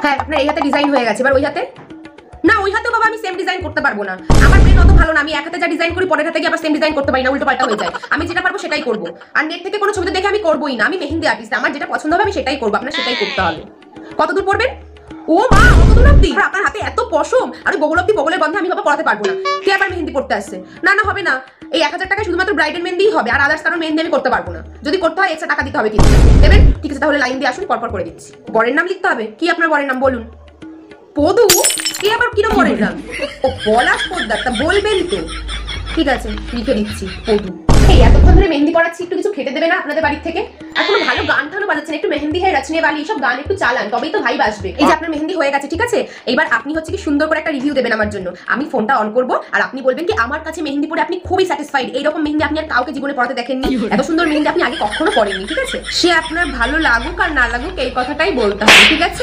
হ্যাঁ আপনার এই হাতে ডিজাইন হয়ে গেছে, এবার ওই হাতে। না ওই হাতেও বাবা আমি সেম ডিজাইন করতে পারবো না, আমার ব্রেন অত ভালো না, আমি এক হাতে যা ডিজাইন করি পরের হাতে গিয়ে আবার সেম ডিজাইন করতে পারি না, উল্টো পাল্টা হয়ে যায়। আমি যেটা পারবো সেটাই করবো, আর নেট থেকে কোনো ছবিতে দেখে আমি করবোই না, আমি মেহেন্দি আর্টিস্ট, আমার যেটা পছন্দ হবে আমি সেটাই করবো, আপনার সেটাই করতে হবে। কত দূর পড়বেন? ও মা অত দূর অব্দি? আর আপনার হাতে এত পশম আর বগল অব্দি, বগলের গন্ধে আমি বাবা পড়াতে পারবো না। কে আবার মেহেন্দি পড়তে আসছে? না না হবে না, এই 1000 টাকায় শুধুমাত্র ব্রাইডাল মেহেন্দিই হবে, আর আদার্স কারণ মেহেন্দি আমি করতে পারবো না। যদি করতে হয় এক্সট্রা টাকা দিতে হবে, কিন্তু দেবেন? ঠিক আছে তাহলে লাইন দিয়ে আসুন, পরপর করে দিচ্ছি। বরের নাম লিখতে হবে? কি আপনার বরের নাম বলুন? পদু? কে আবার কিরম বরের নাম? ও পলাশ পোদ্দার, তা বলবেন তো। ঠিক আছে লিখে দিচ্ছি পদু। এই এতক্ষণ ধরে মেহেন্দি পড়াচ্ছি, একটু কিছু খেতে দেবে না আপনাদের বাড়ির থেকে? এখনো ভালো গান টানও বাজাচ্ছেন, একটু মেহেন্দি হ্যাঁ রচনে বালি এইসব গান একটু চালান, তবেই তো ভাই আসবে। এই যে আপনার মেহেন্দি হয়ে গেছে, ঠিক আছে এইবার আপনি হচ্ছে কি সুন্দর করে একটা রিভিউ দেবেন আমার জন্য। আমি ফোনটা অন করব আর আপনি বলবেন কি আমার কাছে মেহেন্দি পরে আপনি খুবই স্যাটিসফাইড, এইরকম মেহেন্দি আপনি আর কাউকে জীবনে পড়াতে দেখেননি, এত সুন্দর মেহেন্দি আপনি আগে কখনো পড়েননি। ঠিক আছে, সে আপনার ভালো লাগুক আর না লাগুক এই কথাটাই বলতে হবে, ঠিক আছে?